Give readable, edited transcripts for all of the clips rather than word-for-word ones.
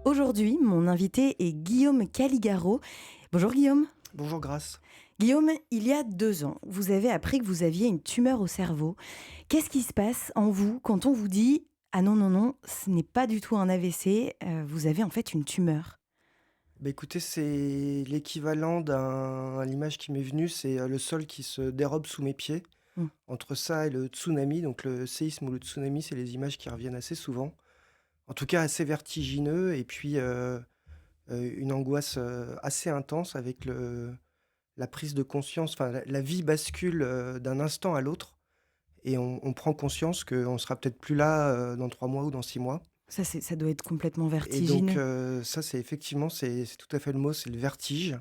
Aujourd'hui, mon invité est Guillaume Caligaro. Bonjour Guillaume. Bonjour Grace. Guillaume, il y a 2 ans, vous avez appris que vous aviez une tumeur au cerveau. Qu'est-ce qui se passe en vous quand on vous dit: «Ah non, non, non, ce n'est pas du tout un AVC, vous avez en fait une tumeur»? Bah, écoutez, c'est l'équivalent l'image qui m'est venue, c'est, le sol qui se dérobe sous mes pieds. Mmh. Entre ça et le tsunami, donc le séisme ou le tsunami, c'est les images qui reviennent assez souvent. En tout cas assez vertigineux et puis, une angoisse, assez intense avec la prise de conscience, enfin la vie bascule, d'un instant à l'autre et on prend conscience qu'on sera peut-être plus là, dans 3 mois ou dans 6 mois. Ça doit être complètement Et donc, vertigineux. ça c'est effectivement, c'est tout à fait le mot, c'est le vertige.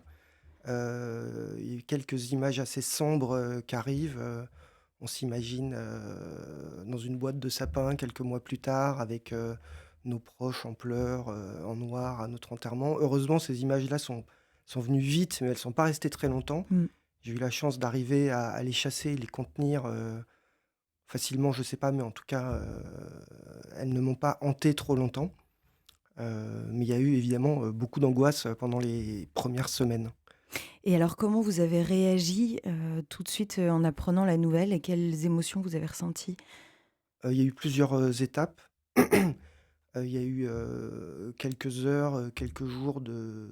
Il y a eu quelques images assez sombres, qui arrivent, on s'imagine, dans une boîte de sapin quelques mois plus tard avec, nos proches en pleurs, en noir à notre enterrement. Heureusement, ces images-là sont venues vite, mais elles sont pas restées très longtemps. Mmh. J'ai eu la chance d'arriver à les chasser et les contenir, facilement, je sais pas, mais en tout cas, elles ne m'ont pas hanté trop longtemps. Mais il y a eu évidemment, beaucoup d'angoisse, pendant les premières semaines. Et alors comment vous avez réagi, tout de suite, en apprenant la nouvelle et quelles émotions vous avez ressenties? Il y a eu plusieurs, étapes. Il y a eu, quelques heures, quelques jours de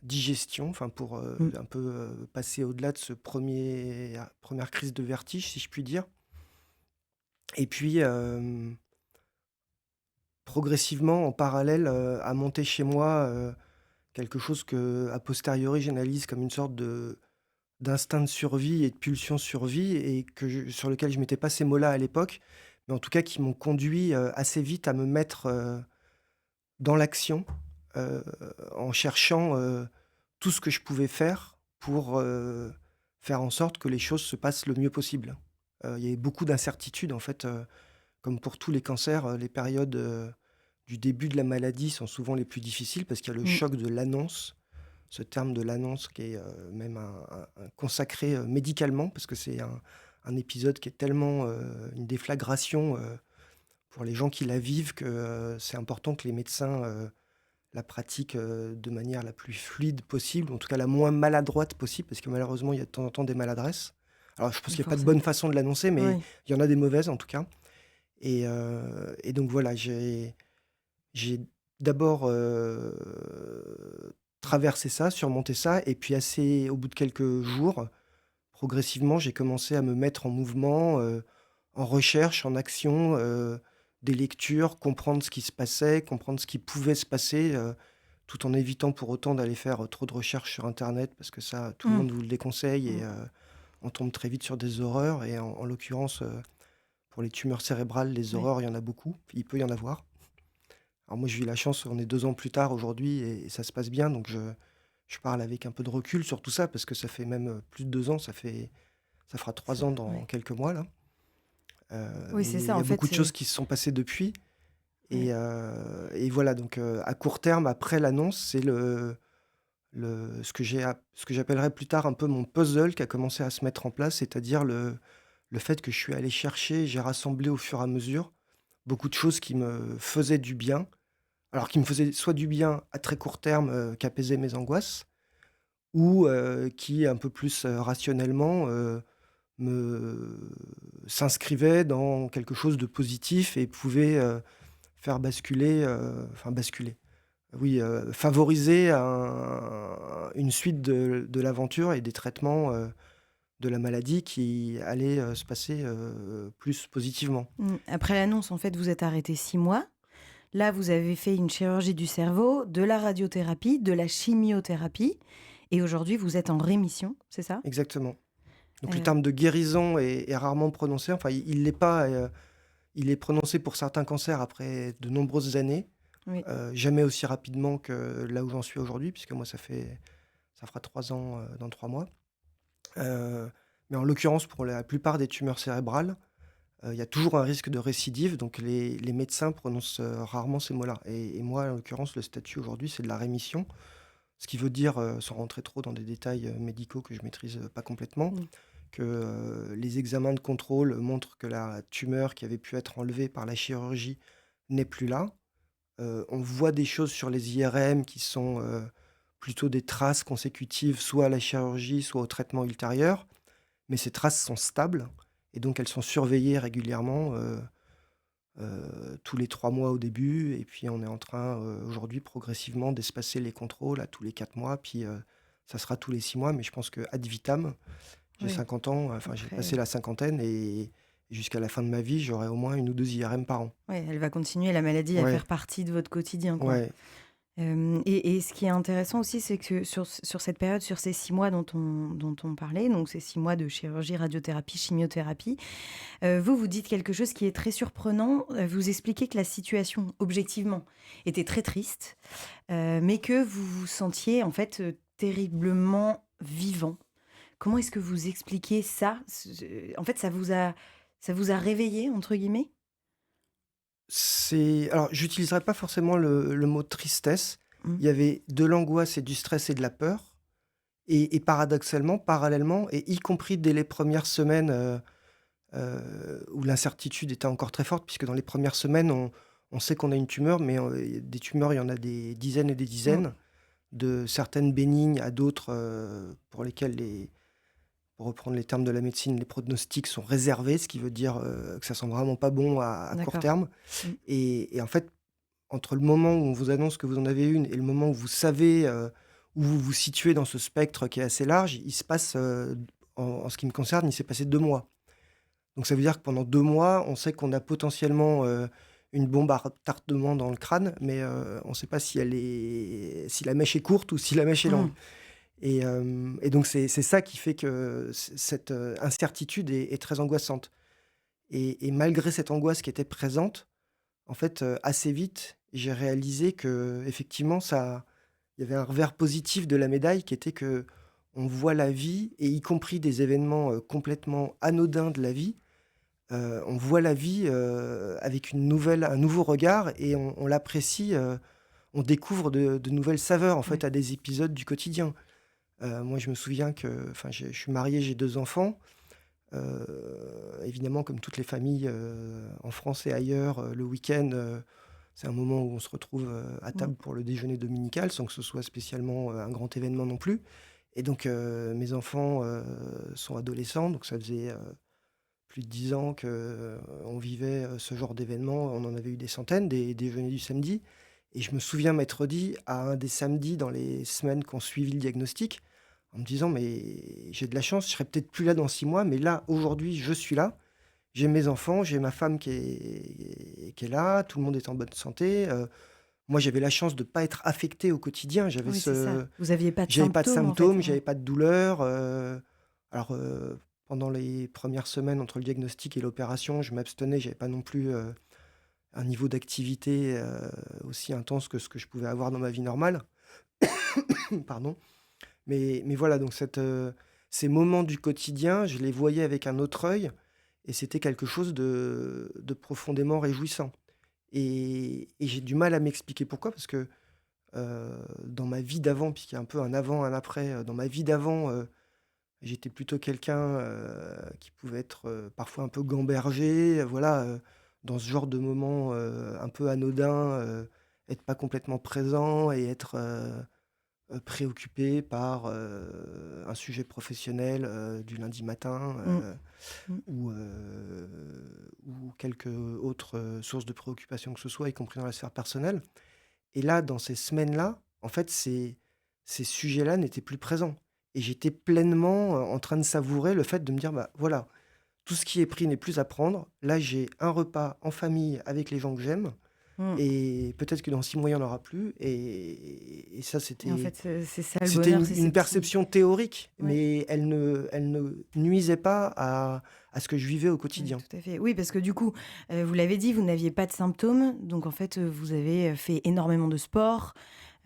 digestion, enfin pour, Mmh. un peu, passer au-delà de ce première crise de vertige, si je puis dire. Et puis, progressivement, en parallèle, a monté chez moi, quelque chose que a posteriori j'analyse comme une sorte de d'instinct de survie et de pulsion survie et sur lequel je mettais pas ces mots-là à l'époque, mais en tout cas qui m'ont conduit, assez vite à me mettre, dans l'action, heu, en cherchant, tout ce que je pouvais faire pour, faire en sorte que les choses se passent le mieux possible. Il y avait beaucoup d'incertitudes en fait, comme pour tous les cancers, les périodes, du début de la maladie sont souvent les plus difficiles parce qu'il y a le Mmh. choc de l'annonce. Ce terme de l'annonce qui est, même un consacré, médicalement parce que c'est un épisode qui est tellement, une déflagration, pour les gens qui la vivent que, c'est important que les médecins, la pratiquent, de manière la plus fluide possible, en tout cas la moins maladroite possible, parce que malheureusement il y a de temps en temps des maladresses. Alors je pense qu'il y a pas de bonne Forcément. façon de l'annoncer, mais Oui. il y en a des mauvaises en tout cas et donc voilà, j'ai d'abord, traversé ça, surmonté ça et puis assez au bout de quelques jours, progressivement, j'ai commencé à me mettre en mouvement, en recherche, en action, des lectures, comprendre ce qui se passait, comprendre ce qui pouvait se passer, tout en évitant pour autant d'aller faire, trop de recherches sur internet parce que ça, tout le Mmh. monde vous le déconseille et Mmh. on tombe très vite sur des horreurs et en l'occurrence, pour les tumeurs cérébrales, les Ouais. horreurs, il y en a beaucoup, il peut y en avoir. Alors moi, j'ai eu la chance, on est 2 ans plus tard aujourd'hui et ça se passe bien, donc je parle avec un peu de recul sur tout ça parce que ça fait même, plus de 2 ans, ça fera 3 ans dans Ouais. quelques mois là. Oui, Mais c'est il ça y en a fait, beaucoup de choses c'est qui se sont passées depuis ouais. et voilà donc à court terme, après l'annonce, c'est ce que j'appellerais plus tard un peu mon puzzle qui a commencé à se mettre en place, c'est-à-dire le fait que je suis allé chercher, j'ai rassemblé au fur et à mesure beaucoup de choses qui me faisaient du bien. Alors qui me faisaient soit du bien à très court terme, qui apaisait mes angoisses ou qui un peu plus, rationnellement, me s'inscrivait dans quelque chose de positif et pouvait, faire basculer, enfin basculer, oui, favoriser une suite de l'aventure et des traitements, de la maladie qui allaient, se passer, plus positivement. Mmh. Après l'annonce, en fait, vous êtes arrêté 6 mois. Là, vous avez fait une chirurgie du cerveau, de la radiothérapie, de la chimiothérapie et aujourd'hui, vous êtes en rémission, c'est ça? Exactement. Donc le Heu, terme de guérison est rarement prononcé, enfin il l'est pas, il est prononcé pour certains cancers après de nombreuses années, oui. jamais aussi rapidement que là où j'en suis aujourd'hui, puisque moi ça fera 3 ans, dans 3 mois. Heu, mais en l'occurrence pour la plupart des tumeurs cérébrales, il y a toujours un risque de récidive, donc les médecins prononcent, rarement ces mots-là et moi, en l'occurrence, le statut aujourd'hui, c'est de la rémission. Ce qui veut dire, sans rentrer trop dans des détails, médicaux que je maîtrise, pas complètement, Mmh. que, les examens de contrôle montrent que la tumeur qui avait pu être enlevée par la chirurgie n'est plus là. On voit des choses sur les IRM qui sont, plutôt des traces consécutives soit à la chirurgie, soit au traitement ultérieur, mais ces traces sont stables et donc elles sont surveillées régulièrement, tous les 3 mois au début et puis on est en train, aujourd'hui progressivement d'espacer les contrôles à tous les 4 mois puis, ça sera tous les 6 mois mais je pense que ad vitam, j'ai Oui, 50 ans, enfin j'ai après, passé la cinquantaine et jusqu'à la fin de ma vie, j'aurai au moins une ou 2 IRM par an. ouais, elle va continuer, la maladie, à Ouais, faire partie de votre quotidien, quoi. ouais. Et ce qui est intéressant aussi, c'est que sur cette période, sur ces 6 mois dont on parlait, donc ces 6 mois de chirurgie, radiothérapie, chimiothérapie, vous, vous dites quelque chose qui est très surprenant. Vous expliquez que la situation, objectivement, était très triste, mais que vous vous sentiez, en fait, terriblement vivant. Comment est-ce que vous expliquez ça? En fait, ça vous a «réveillé» entre guillemets? C'est alors j'utiliserais pas forcément le mot tristesse. Mmh. Il y avait de l'angoisse et du stress et de la peur et paradoxalement, parallèlement et y compris dès les premières semaines, où l'incertitude était encore très forte puisque dans les premières semaines, on sait qu'on a une tumeur, mais, des tumeurs, il y en a des dizaines et des Mmh. dizaines, de certaines bénignes à d'autres, pour lesquelles pour reprendre les termes de la médecine, les pronostics sont réservés, ce qui veut dire, que ça sent vraiment pas bon à court D'accord. terme Mmh. et en fait, entre le moment où on vous annonce que vous en avez une et le moment où vous savez, où vous vous situez dans ce spectre qui est assez large, il se passe, en ce qui me concerne, il s'est passé 2 mois. Donc ça veut dire que pendant 2 mois, on sait qu'on a potentiellement, une bombe à retardement dans le crâne, mais, on ne sait pas si la mèche est courte ou si la mèche est Mmh. longue et donc c'est ça qui fait que cette, incertitude est très angoissante et malgré cette angoisse qui était présente, en fait, assez vite, j'ai réalisé que effectivement, ça il y avait un revers positif de la médaille qui était que on voit la vie et y compris des événements, complètement anodins de la vie, on voit la vie, avec un nouveau regard et on l'apprécie, on découvre de nouvelles saveurs, en Ouais. fait, à des épisodes du quotidien. Moi, je me souviens que enfin, je suis marié, j'ai 2 enfants. Évidemment, comme toutes les familles, en France et ailleurs, le week-end, c'est un moment où on se retrouve, à Mmh. table pour le déjeuner dominical, sans que ce soit spécialement, un grand événement non plus et donc mes enfants, sont adolescents, donc ça faisait, plus de 10 ans qu'on vivait, ce genre d'événement. On en avait eu des centaines, des déjeuners du samedi et je me souviens m'être dit, à un des samedis dans les semaines qui ont suivi le diagnostic, en me disant: «Mais j'ai de la chance, je serai peut-être plus là dans 6 mois, mais là, aujourd'hui, je suis là. J'ai mes enfants, j'ai ma femme qui est là, tout le monde est en bonne santé». Moi, j'avais la chance de ne pas être affecté au quotidien. Oui, c'est ça. Vous aviez pas de J'avais pas de symptômes, en fait? symptômes, Ouais. j'avais pas de douleurs, alors, pendant les premières semaines entre le diagnostic et l'opération, je m'abstenais, j'avais pas non plus, un niveau d'activité, aussi intense que ce que je pouvais avoir dans ma vie normale. Pardon. Mais voilà, donc ces moments du quotidien, je les voyais avec un autre œil et c'était quelque chose de profondément réjouissant et j'ai du mal à m'expliquer pourquoi parce que, dans ma vie d'avant, puisqu'il y a un peu un avant, un après, dans ma vie d'avant, j'étais plutôt quelqu'un, qui pouvait être, parfois un peu gamberger, voilà, dans ce genre de moments, un peu anodins, être pas complètement présent et être, préoccupé par, un sujet professionnel, du lundi matin, Mmh. Mmh. ou quelque autre, source de préoccupation que ce soit, y compris dans la sphère personnelle. Et là, dans ces semaines-là, en fait, ces sujets-là n'étaient plus présents et j'étais pleinement, en train de savourer le fait de me dire: «Bah, voilà, tout ce qui est pris n'est plus à prendre. Là, j'ai un repas en famille avec les gens que j'aime Mmh. et peut-être que dans 6 mois, il y en aura plus» et ça, Et en fait, c'est ça le c'était bonheur, une c'est ces une petits. perception théorique, Ouais. mais elle ne nuisait pas à ce que je vivais au Ouais, quotidien. tout à fait. Oui, parce que du coup, vous l'avez dit, vous n'aviez pas de symptômes, donc en fait, vous avez, fait énormément de sport,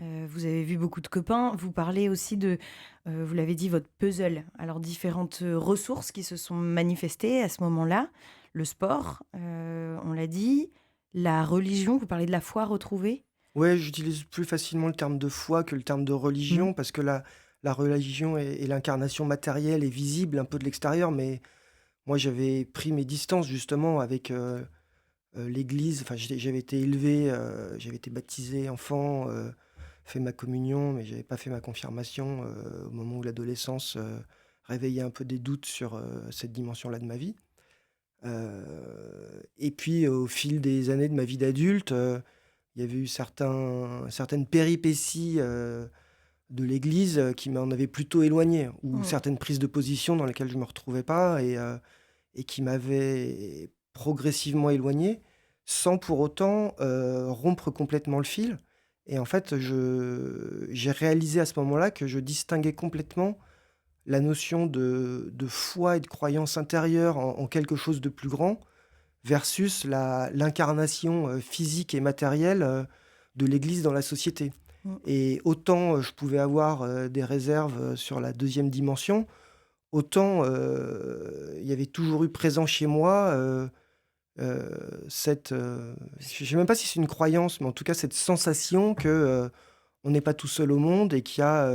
vous avez vu beaucoup de copains. Vous parlez aussi de, vous l'avez dit, votre puzzle. Alors différentes, ressources qui se sont manifestées à ce moment-là. Le sport, on l'a dit, la religion, vous parlez de la foi retrouvée? Ouais, j'utilise plus facilement le terme de foi que le terme de Mmh. religion parce que la religion est l'incarnation matérielle et visible un peu de l'extérieur, mais moi j'avais pris mes distances justement avec, l'église, enfin j'avais été élevé, j'avais été baptisé enfant, fait ma communion, mais j'avais pas fait ma confirmation, au moment où l'adolescence, réveillait un peu des doutes sur, cette dimension-là de ma vie. Et puis au fil des années de ma vie d'adulte, il y avait eu certaines péripéties, de l'église, qui m'en avaient plutôt éloigné, ou Mmh. certaines prises de position dans lesquelles je me retrouvais pas et qui m'avaient progressivement éloigné, sans pour autant, rompre complètement le fil. Et en fait, je j'ai réalisé à ce moment-là que je distinguais complètement la notion de foi et de croyance intérieure en quelque chose de plus grand versus l'incarnation, physique et matérielle, de l'Église dans la société. Mmh. Et autant, je pouvais avoir, des réserves, sur la deuxième dimension, autant, il y avait toujours eu présent chez moi, cette, je sais même pas si c'est une croyance, mais en tout cas cette sensation que, on n'est pas tout seul au monde et qu'il y a,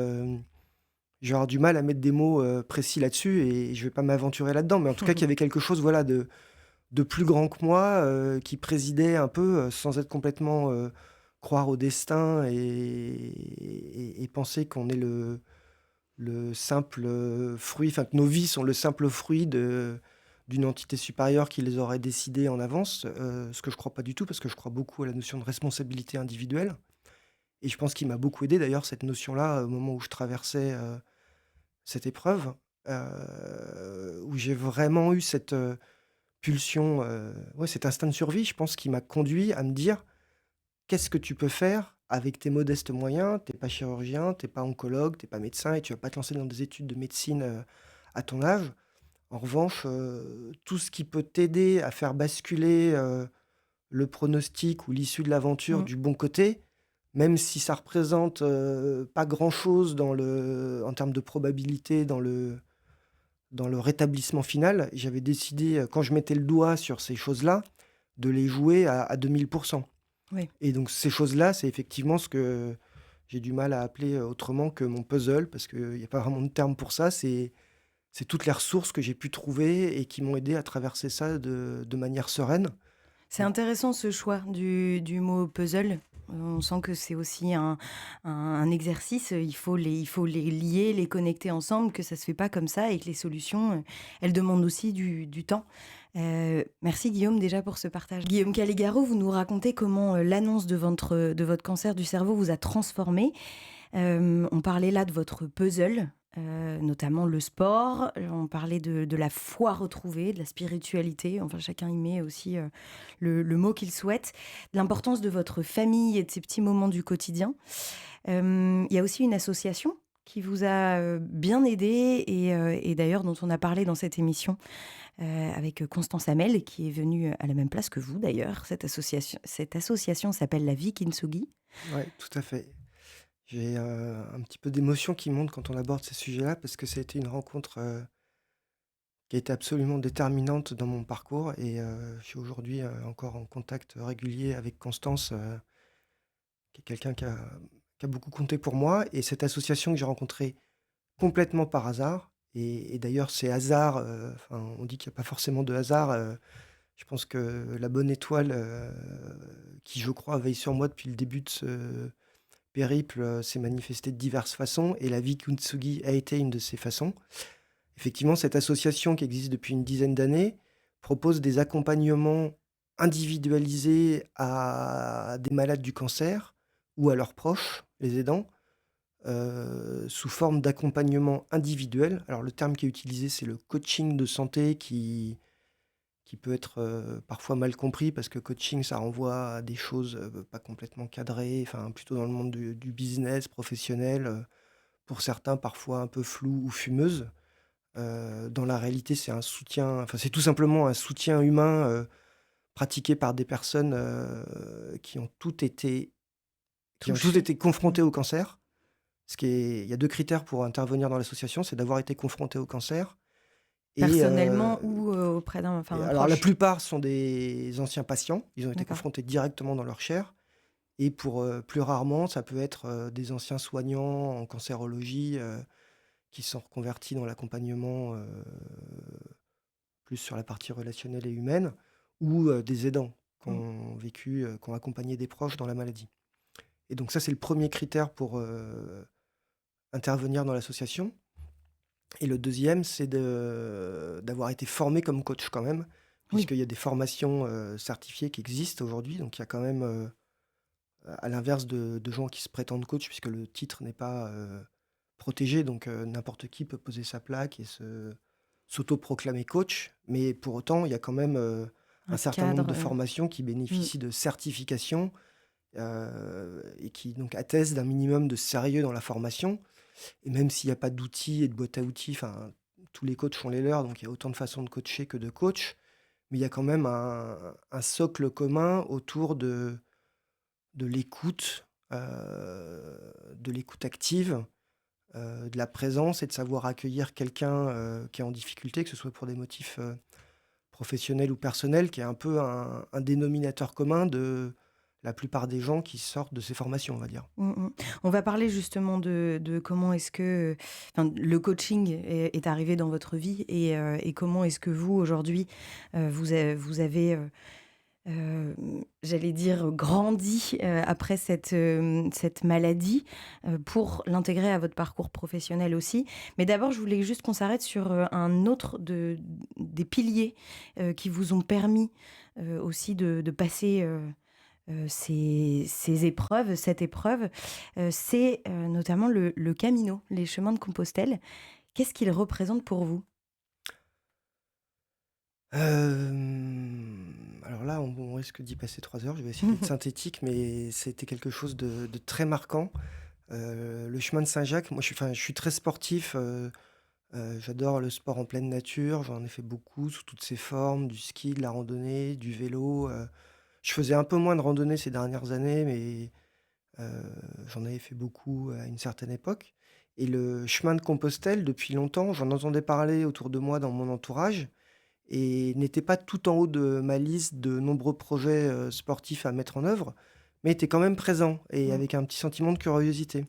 je vais avoir du mal à mettre des mots, précis là-dessus et je vais pas m'aventurer là-dedans, mais en tout cas qu'il y avait quelque chose, voilà, de plus grand que moi, qui présidait un peu, sans être complètement, croire au destin et penser qu'on est le simple, fruit, enfin que nos vies sont le simple fruit d'une entité supérieure qui les aurait décidées en avance, ce que je crois pas du tout parce que je crois beaucoup à la notion de responsabilité individuelle et je pense qu'il m'a beaucoup aidé d'ailleurs cette notion-là, au moment où je traversais, cette épreuve, où j'ai vraiment eu cette, pulsion, ouais, cet instinct de survie, je pense, qui m'a conduit à me dire: «Qu'est-ce que tu peux faire avec tes modestes moyens?» T'es pas chirurgien, t'es pas oncologue, t'es pas médecin et tu vas pas te lancer dans des études de médecine, à ton âge. En revanche, tout ce qui peut t'aider à faire basculer, le pronostic ou l'issue de l'aventure Mmh. du bon côté, même si ça représente, pas grand-chose en termes de probabilité dans le rétablissement final, j'avais décidé, quand je mettais le doigt sur ces choses-là, de les jouer à 2000. Oui. Et donc ces choses-là, c'est effectivement ce que j'ai du mal à appeler, autrement que mon puzzle, parce qu'il y a pas vraiment de terme pour ça. C'est toutes les ressources que j'ai pu trouver et qui m'ont aidé à traverser ça de manière sereine. C'est intéressant ce choix du mot puzzle. On sent que c'est aussi un exercice. Il faut les lier, les connecter ensemble, que ça se fait pas comme ça et que les solutions, elles demandent aussi du temps. Merci Guillaume déjà pour ce partage. Guillaume Caligaro, vous nous racontez comment l'annonce de votre cancer du cerveau vous a transformé. On parlait là de votre puzzle, notamment le sport, on parlait de la foi retrouvée, de la spiritualité, enfin chacun y met aussi, le mot qu'il souhaite, de l'importance de votre famille et de ces petits moments du quotidien. Il y a aussi une association qui vous a, bien aidé et d'ailleurs dont on a parlé dans cette émission, avec Constance Hamel qui est venue à la même place que vous d'ailleurs. Cette association s'appelle la Vie Kintsugi. Ouais, tout à fait. J'ai, un petit peu d'émotion qui monte quand on aborde ces sujets-là, parce que ça a été une rencontre, qui a été absolument déterminante dans mon parcours et je suis aujourd'hui, encore en contact régulier avec Constance, qui est quelqu'un qui a beaucoup compté pour moi. Et cette association que j'ai rencontrée complètement par hasard, et d'ailleurs ces hasards, enfin on dit qu'il y a pas forcément de hasard, je pense que la bonne étoile, qui je crois veille sur moi depuis le début de ce périple, s'est manifestée de diverses façons et la vie Kintsugi a été une de ces façons. Effectivement, cette association qui existe depuis une dizaine d'années propose des accompagnements individualisés à des malades du cancer ou à leurs proches, les aidants, sous forme d'accompagnement individuel. Alors le terme qui est utilisé, c'est le coaching de santé qui peut être, parfois mal compris parce que coaching, ça renvoie à des choses, pas complètement cadrées, enfin plutôt dans le monde du business professionnel, pour certains parfois un peu flou ou fumeuse. Dans la réalité, c'est un soutien, enfin, c'est tout simplement un soutien humain, pratiqué par des personnes, qui ont toutes été Mmh. confrontées au cancer. Il y a 2 critères pour intervenir dans l'association, c'est d'avoir été confronté au cancer et Personnellement ou, auprès d'un enfin un alors la proche? plupart sont des anciens patients, ils ont été D'accord. confrontés directement dans leur chair. Et pour, plus rarement, ça peut être, des anciens soignants en cancérologie, qui sont reconvertis dans l'accompagnement, plus sur la partie relationnelle et humaine, ou des aidants. Mmh. qui ont accompagné des proches dans la maladie. Et donc ça, c'est le premier critère pour, intervenir dans l'association. Et le deuxième, c'est d'avoir été formé comme coach quand même, Oui. puisqu'il y a des formations, certifiées qui existent aujourd'hui. Donc il y a quand même, à l'inverse de gens qui se prétendent coach, puisque le titre n'est pas, protégé, donc n'importe qui peut poser sa plaque et s'autoproclamer coach. Mais pour autant, il y a quand même, Un un certain nombre cadre, de formations qui mmh. bénéficient de certifications, et qui donc attestent d'un minimum de sérieux dans la formation. Et même s'il y a pas d'outils et de boîte à outils, enfin, tous les coachs ont les leurs, donc il y a autant de façons de coacher que de coachs. Mais il y a quand même un socle commun autour de l'écoute, de l'écoute active, de la présence et de savoir accueillir quelqu'un, qui est en difficulté, que ce soit pour des motifs, professionnels ou personnels, qui est un peu un dénominateur commun de la plupart des gens qui sortent de ces formations, on va dire. Mmh mh. On va parler justement de comment est-ce que, enfin, le coaching est arrivé dans votre vie et comment est-ce que vous, aujourd'hui, vous avez, j'allais dire, grandi, après cette maladie, pour l'intégrer à votre parcours professionnel aussi. Mais d'abord, je voulais juste qu'on s'arrête sur, un autre des piliers, qui vous ont permis, aussi de passer, ces épreuves, cette épreuve, c'est, notamment le Camino, les chemins de Compostelle. Qu'est-ce qu'il représente pour vous? Alors là, on risque d'y passer 3 heures. Je vais essayer d'être synthétique, mais c'était quelque chose de très marquant. Le chemin de Saint-Jacques, moi, je suis très sportif, j'adore le sport en pleine nature. J'en ai fait beaucoup sous toutes ses formes, du ski, de la randonnée, du vélo. Je faisais un peu moins de randonnée ces dernières années, mais j'en avais fait beaucoup à une certaine époque. Et le chemin de Compostelle, depuis longtemps, j'en entendais parler autour de moi dans mon entourage et n'était pas tout en haut de ma liste de nombreux projets, sportifs à mettre en œuvre, mais était quand même présent et Mmh. avec un petit sentiment de curiosité.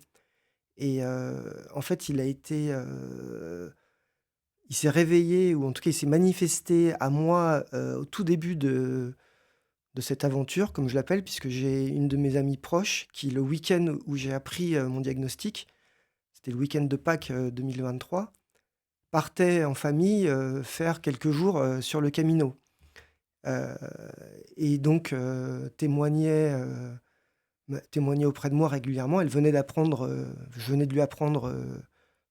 Et en fait, il s'est réveillé ou en tout cas, il s'est manifesté à moi, au tout début de cette aventure, comme je l'appelle, puisque j'ai une de mes amies proches qui, le week-end où j'ai appris, mon diagnostic, c'était le week-end de Pâques, 2023, partait en famille, faire quelques jours, sur le Camino. Heu et donc témoignait auprès de moi régulièrement. Je venais de lui apprendre,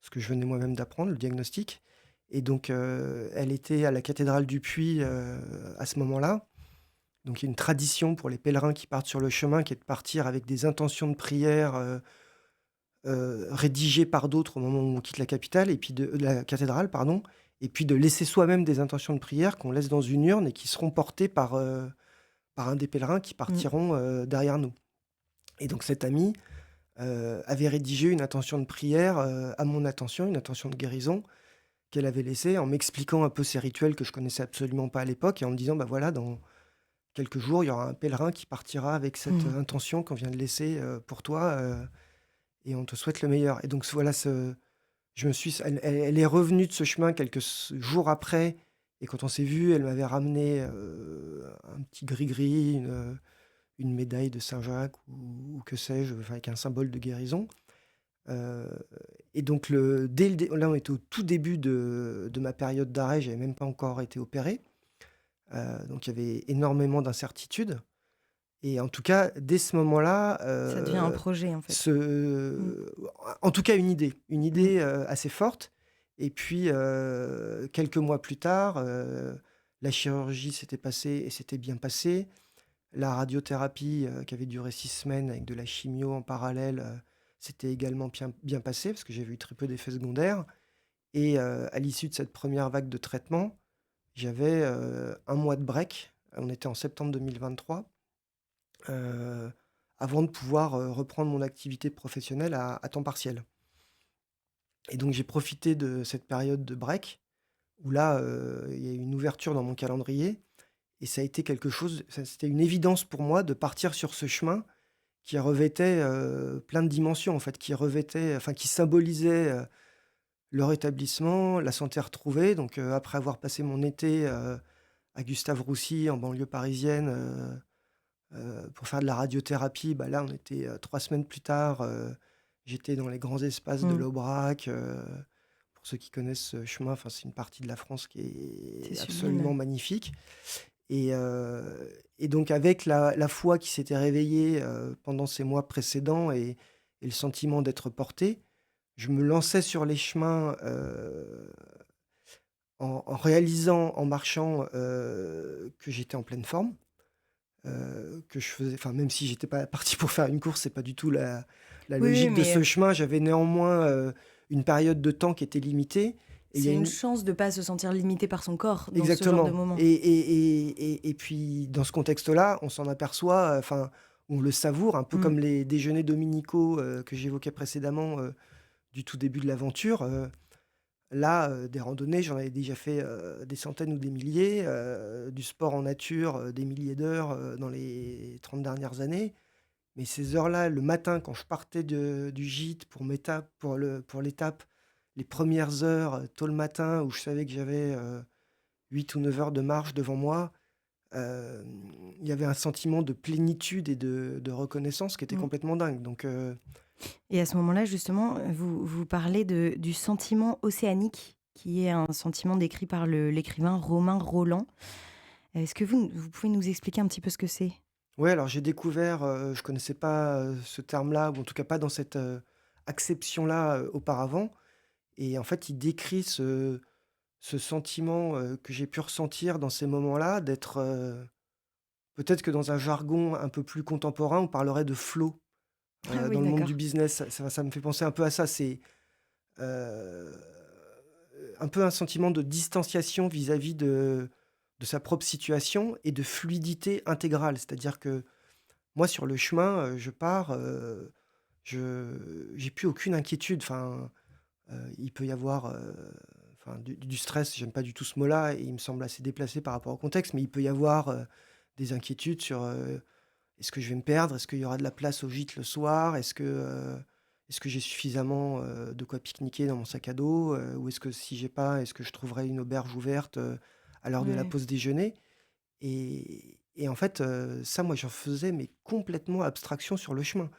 ce que je venais moi-même d'apprendre, le diagnostic. Et donc elle était à la cathédrale du Puy, à ce moment-là. Donc il y a une tradition pour les pèlerins qui partent sur le chemin, qui est de partir avec des intentions de prière, rédigées par d'autres au moment où on quitte la capitale et puis de la cathédrale, pardon, et puis de laisser soi-même des intentions de prière qu'on laisse dans une urne et qui seront portées par un des pèlerins qui Mmh. partiront, derrière nous. Et donc cet ami, avait rédigé une intention de prière, à mon attention, une intention de guérison qu'elle avait laissée en m'expliquant un peu ces rituels que je connaissais absolument pas à l'époque et en me disant: «Bah, voilà, dans quelques jours, il y aura un pèlerin qui partira avec cette, Mmh. intention qu'on vient de laisser, pour toi, et on te souhaite le meilleur». Et donc voilà, je me suis elle est revenue de ce chemin quelques jours après et quand on s'est vu, elle m'avait ramené, un petit gris-gris, une médaille de Saint-Jacques ou que sais-je, enfin avec un symbole de guérison. Heu et donc dès le dé là, on était au tout début de ma période d'arrêt, j'avais même pas encore été opéré, donc il y avait énormément d'incertitudes. Et en tout cas, dès ce moment-là, Ça devient un projet, en fait. Mmh. en tout cas une Mmh. idée, assez forte. Et puis, quelques mois plus tard, la chirurgie s'était passée et s'était bien passée. La radiothérapie, qui avait duré 6 semaines avec de la chimio en parallèle, s'était également bien passée parce que j'avais eu très peu d'effets secondaires. Et à l'issue de cette première vague de traitement, j'avais, 1 mois de break. On était en septembre 2023, heu, avant de pouvoir, reprendre mon activité professionnelle à temps partiel. Et donc j'ai profité de cette période de break où là, il y a eu une ouverture dans mon calendrier et ça a été quelque chose c'était une évidence pour moi de partir sur ce chemin qui revêtait, plein de dimensions en fait, qui symbolisait, le rétablissement, la santé retrouvée. Donc après avoir passé mon été, à Gustave-Roussy en banlieue parisienne, pour faire de la radiothérapie. Bah, là, on était, 3 semaines plus tard, j'étais dans les grands espaces de Mmh. l'Aubrac, pour ceux qui connaissent ce chemin, enfin, c'est une partie de la France qui C'est est absolument sublime. magnifique et donc avec la foi qui s'était réveillée, pendant ces mois précédents et le sentiment d'être porté, je me lançais sur les chemins, en réalisant, en marchant, que j'étais en pleine forme, que je faisais enfin, même si j'étais pas parti pour faire une course, c'est pas du tout la Oui, oui, logique de mais ce chemin. J'avais néanmoins, une période de temps qui était limitée et il y a c'est une une chance de pas se sentir limité par son corps dans ce genre de exactement moment. et puis dans ce contexte-là, on s'en aperçoit, enfin, on le savoure un peu Mmh. comme les déjeuners dominicaux, que j'évoquais précédemment, du tout début de l'aventure, là, des randonnées, j'en avais déjà fait, des centaines ou des milliers, du sport en nature, des milliers d'heures, dans les 30 dernières années. Mais ces heures-là, le matin, quand je partais du gîte pour l'étape, les premières heures, tôt le matin, où je savais que j'avais, 8 ou 9 heures de marche devant moi, hem, il y avait un sentiment de plénitude et de reconnaissance qui était Mmh. complètement dingue. Donc, Et à ce moment-là, justement, vous parlez du sentiment océanique, qui est un sentiment décrit par l'écrivain Romain Rolland. Est-ce que vous pouvez nous expliquer un petit peu ce que c'est? ouais, alors j'ai découvert, je connaissais pas, ce terme-là ou en tout cas pas dans cette, acception-là, auparavant et en fait, il décrit ce sentiment, que j'ai pu ressentir dans ces moments-là d'être, peut-être que dans un jargon un peu plus contemporain, on parlerait de flow, Ah oui, dans le monde du d'accord. business. Ça me fait penser un peu à ça. C'est, heu, un peu un sentiment de distanciation vis-à-vis de sa propre situation et de fluidité intégrale. C'est-à-dire que moi, sur le chemin, je pars, je j'ai plus aucune inquiétude. Enfin, il peut y avoir, enfin du stress, j'aime pas du tout ce mot-là et il me semble assez déplacé par rapport au contexte, mais il peut y avoir, des inquiétudes sur, est-ce que je vais me perdre? Est-ce qu'il y aura de la place au gîte le soir? Est-ce que j'ai suffisamment, de quoi pique-niquer dans mon sac à dos? Ou est-ce que si j'ai pas, est-ce que je trouverai une auberge ouverte, à l'heure de la Ouais. pause déjeuner? Et en fait, ça, moi, j'en faisais mais complètement abstraction sur le chemin.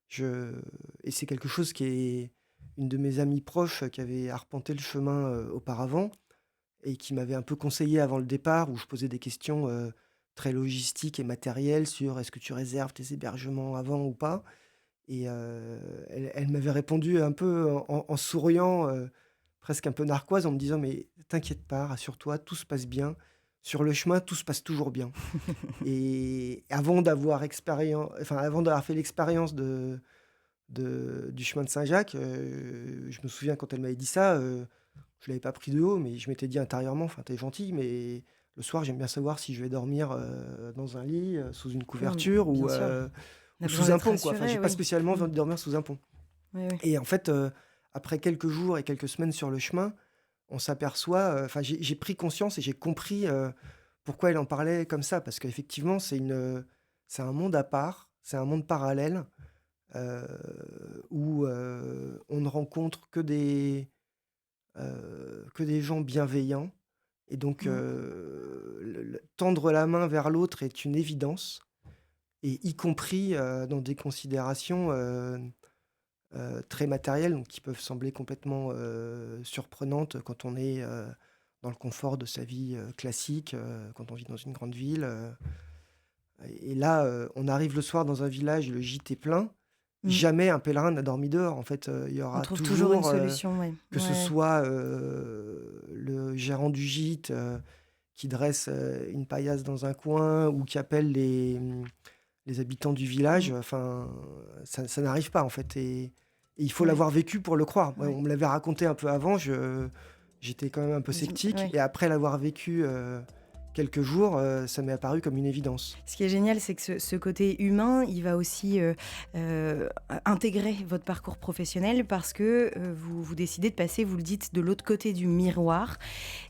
Je et c'est quelque chose qui est une de mes amies proches, qui avait arpenté le chemin, auparavant et qui m'avait un peu conseillé avant le départ où je posais des questions, très logistiques et matérielles sur: «Est-ce que tu réserves tes hébergements avant ou pas?» et elle m'avait répondu un peu en souriant, presque un peu narquoise en me disant: «Mais t'inquiète pas, rassure-toi, tout se passe bien. Sur le chemin, tout se passe toujours bien». Et avant d'avoir fait l'expérience du chemin de Saint-Jacques, je me souviens quand elle m'avait dit ça, je l'avais pas pris de haut, mais je m'étais dit intérieurement: «Enfin, tu gentil, mais le soir, j'aime bien savoir si je vais dormir, dans un lit, sous une Non, mais couverture bien sûr. On a ou besoin sous un d'être pont, quoi». Enfin, j'ai rassuré, pas oui. spécialement Mmh. envie de dormir sous un pont Oui, oui. et en fait, après quelques jours et quelques semaines sur le chemin, on s'aperçoit, enfin, j'ai pris conscience et j'ai compris, pourquoi elle en parlait comme ça. Parce qu'effectivement, c'est un monde à part, c'est un monde parallèle, où, on ne rencontre que des gens bienveillants et donc Mmh. le tendre la main vers l'autre est une évidence et y compris, dans des considérations, très matérielles, donc qui peuvent sembler complètement, surprenantes quand on est, dans le confort de sa vie, classique, quand on vit dans une grande ville, et là, on arrive le soir dans un village, le gîte est plein. Mmh. Jamais un pèlerin n'a dormi dehors. En fait, il y On aura trouve toujours une toujours, solution, ouais. que ce Ouais. soit, le gérant du gîte, qui dresse, une paillasse dans un coin ou qui appelle les habitants du village, Mmh. enfin, ça n'arrive pas, en fait et il faut Ouais, l'avoir vécu pour le croire. Moi, ouais. on me l'avait raconté un peu avant, j'étais quand même un peu sceptique Ouais. et après l'avoir vécu, quelques jours, ça m'est apparu comme une évidence. Ce qui est génial, c'est que ce côté humain, il va aussi, intégrer votre parcours professionnel parce que, vous décidez de passer, vous le dites, de l'autre côté du miroir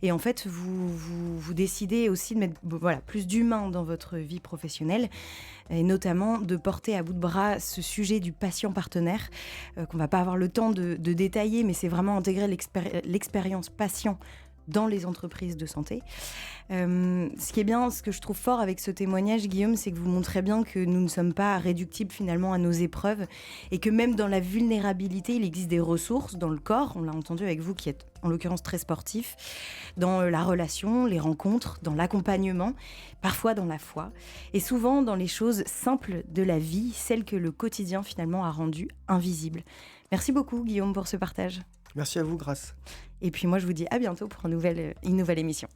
et en fait, vous décidez aussi de mettre, voilà, plus d'humain dans votre vie professionnelle et notamment de porter à bout de bras ce sujet du patient partenaire, qu'on va pas avoir le temps de détailler, mais c'est vraiment intégrer l'expérience patient dans les entreprises de santé. Ce qui est bien, ce que je trouve fort avec ce témoignage, Guillaume, c'est que vous montrez bien que nous ne sommes pas réductibles finalement à nos épreuves et que même dans la vulnérabilité, il existe des ressources dans le corps, on l'a entendu avec vous qui êtes en l'occurrence très sportif, dans la relation, les rencontres, dans l'accompagnement, parfois dans la foi et souvent dans les choses simples de la vie, celles que le quotidien finalement a rendues invisibles. Merci beaucoup Guillaume pour ce partage. Merci à vous, Grâce. Et puis moi je vous dis à bientôt pour une nouvelle émission.